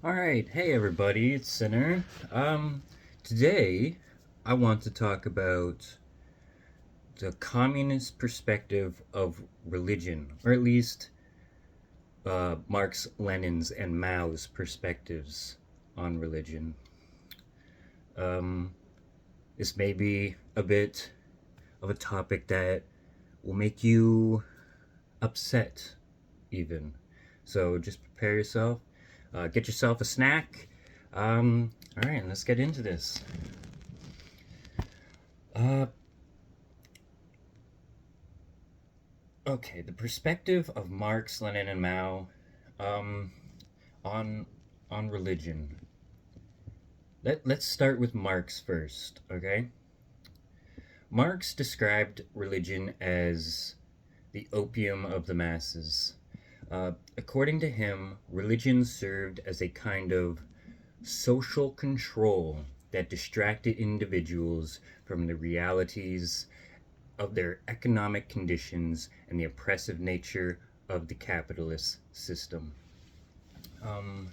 All right, hey everybody, it's Sinner. Today I want to talk about the communist perspective of religion, or at least Marx, Lenin's, and Mao's perspectives on religion. Um, this may be a bit of a topic that will make you upset, even. So just prepare yourself, get yourself a snack. All right, let's get into this. Uh, okay, the perspective of Marx, Lenin, and Mao um, on on religion. Let's start with Marx first, okay? Marx described religion as the opium of the masses. According to him, religion served as a kind of social control that distracted individuals from the realities of their economic conditions and the oppressive nature of the capitalist system. Um,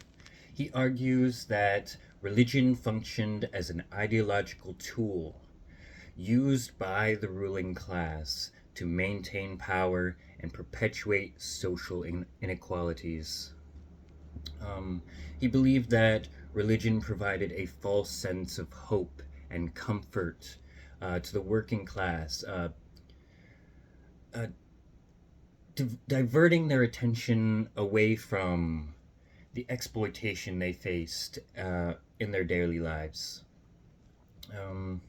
he argues that religion functioned as an ideological tool used by the ruling class to maintain power and perpetuate social inequalities. Um, he believed that religion provided a false sense of hope and comfort to the working class, uh, diverting their attention away from the exploitation they faced in their daily lives. Um,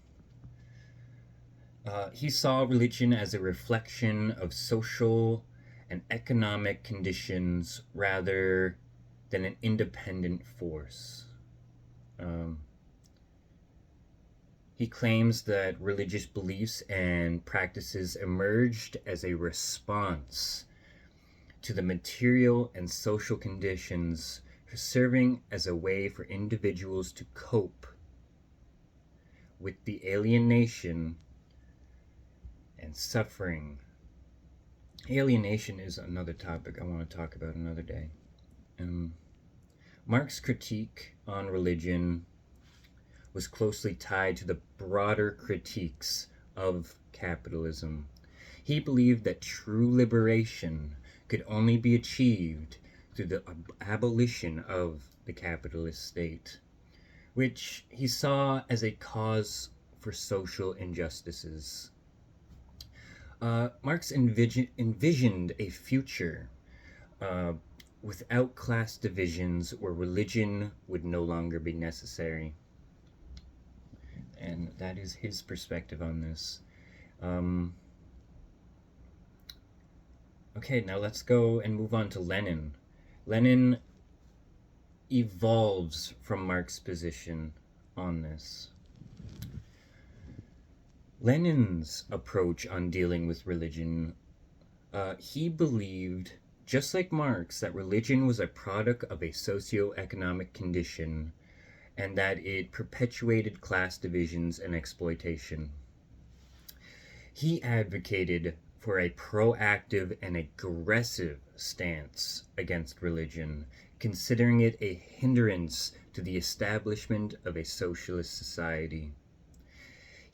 he saw religion as a reflection of social and economic conditions rather than an independent force. Um, he claims that religious beliefs and practices emerged as a response to the material and social conditions, serving as a way for individuals to cope with the alienation and suffering. Alienation is another topic I want to talk about another day. Um, Marx's critique on religion was closely tied to the broader critiques of capitalism. He believed that true liberation could only be achieved through the abolition of the capitalist state, which he saw as a cause for social injustices. Marx envisioned a future uh, without class divisions where religion would no longer be necessary. And that is his perspective on this. Um, okay, now let's go and move on to Lenin. Lenin evolves from Marx's position on this. Lenin's approach on dealing with religion, he believed, just like Marx, that religion was a product of a socio-economic condition and that it perpetuated class divisions and exploitation. He advocated for a proactive and aggressive stance against religion, considering it a hindrance to the establishment of a socialist society.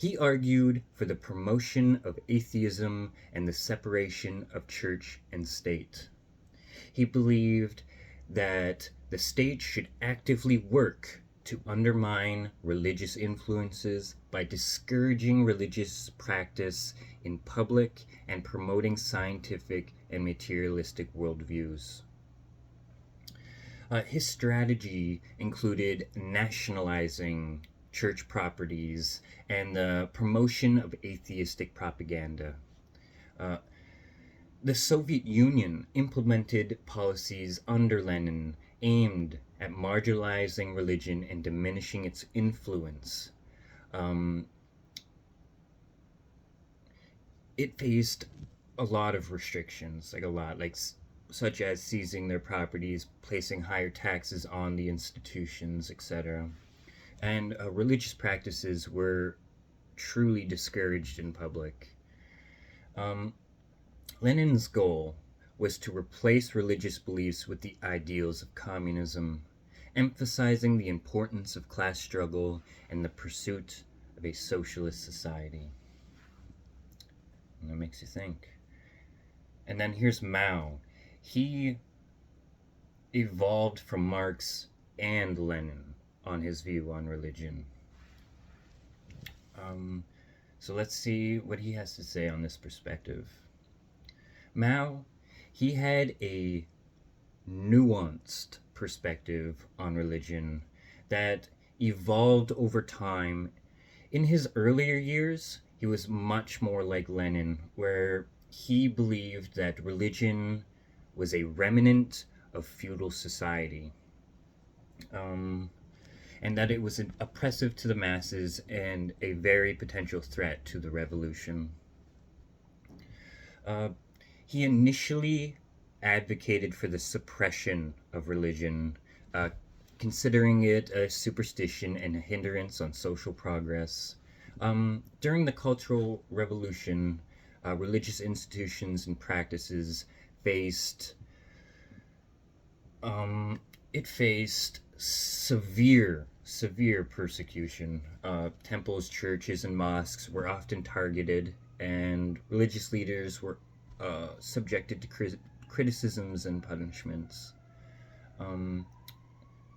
He argued for the promotion of atheism and the separation of church and state. He believed that the state should actively work to undermine religious influences by discouraging religious practice in public and promoting scientific and materialistic worldviews. His strategy included nationalizing church properties and the promotion of atheistic propaganda. Uh, the Soviet Union implemented policies under Lenin aimed at marginalizing religion and diminishing its influence. Um, it faced a lot of restrictions, such as seizing their properties, placing higher taxes on the institutions, etc. And religious practices were truly discouraged in public. Um, Lenin's goal was to replace religious beliefs with the ideals of communism, emphasizing the importance of class struggle and the pursuit of a socialist society. And that makes you think. And then here's Mao. He evolved from Marx and Lenin on his view on religion. So let's see what he has to say on this perspective. Mao, he had a nuanced perspective on religion that evolved over time. In his earlier years, he was much more like Lenin, where he believed that religion was a remnant of feudal society, and that it was oppressive to the masses and a very potential threat to the revolution. He initially advocated for the suppression of religion, considering it a superstition and a hindrance on social progress. During the Cultural Revolution, religious institutions and practices faced severe persecution. Temples, churches, and mosques were often targeted, and religious leaders were subjected to criticisms and punishments.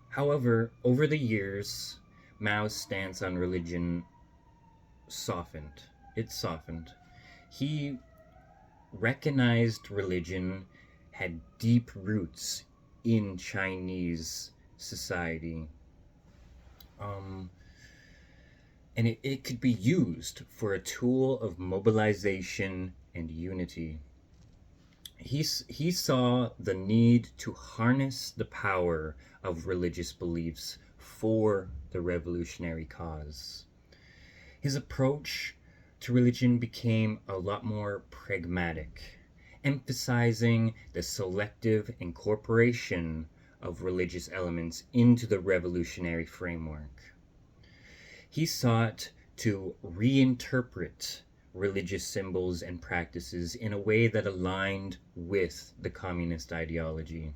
However, over the years, Mao's stance on religion softened. It softened. He recognized religion had deep roots in Chinese society. And it could be used for a tool of mobilization and unity. He saw the need to harness the power of religious beliefs for the revolutionary cause. His approach to religion became a lot more pragmatic, emphasizing the selective incorporation of religious elements into the revolutionary framework. He sought to reinterpret religious symbols and practices in a way that aligned with the communist ideology.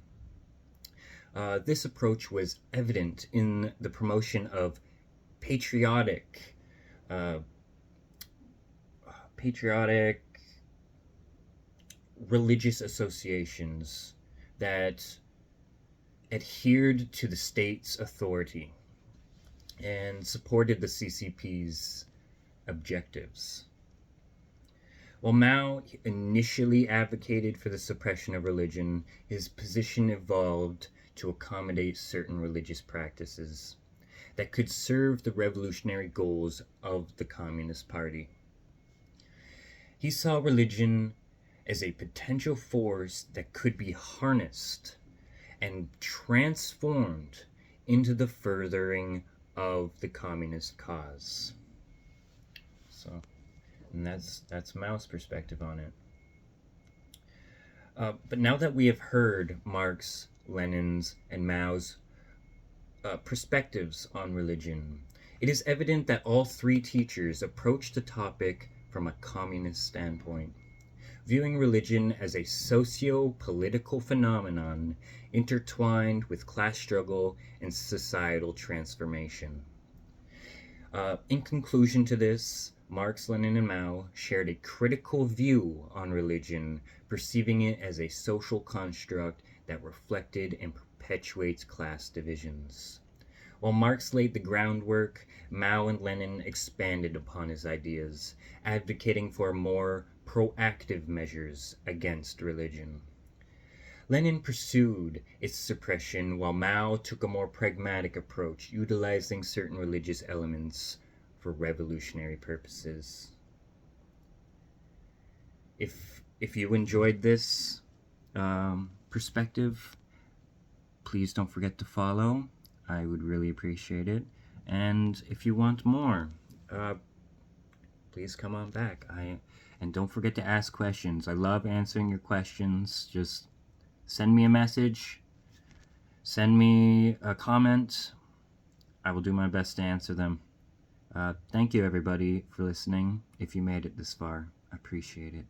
This approach was evident in the promotion of patriotic religious associations that adhered to the state's authority and supported the CCP's objectives. While Mao initially advocated for the suppression of religion, his position evolved to accommodate certain religious practices that could serve the revolutionary goals of the Communist Party. He saw religion as a potential force that could be harnessed and transformed into the furthering of the communist cause. So, and that's Mao's perspective on it. But now that we have heard Marx, Lenin's, and Mao's perspectives on religion, it is evident that all three teachers approached the topic from a communist standpoint, viewing religion as a socio-political phenomenon intertwined with class struggle and societal transformation. In conclusion to this, Marx, Lenin, and Mao shared a critical view on religion, perceiving it as a social construct that reflected and perpetuates class divisions. While Marx laid the groundwork, Mao and Lenin expanded upon his ideas, advocating for more proactive measures against religion. Lenin pursued its suppression, while Mao took a more pragmatic approach, utilizing certain religious elements for revolutionary purposes. If you enjoyed this perspective, please don't forget to follow. I would really appreciate it. And if you want more, please come on back. And don't forget to ask questions. I love answering your questions. Just send me a message, send me a comment. I will do my best to answer them. Thank you, everybody, for listening. If you made it this far, I appreciate it.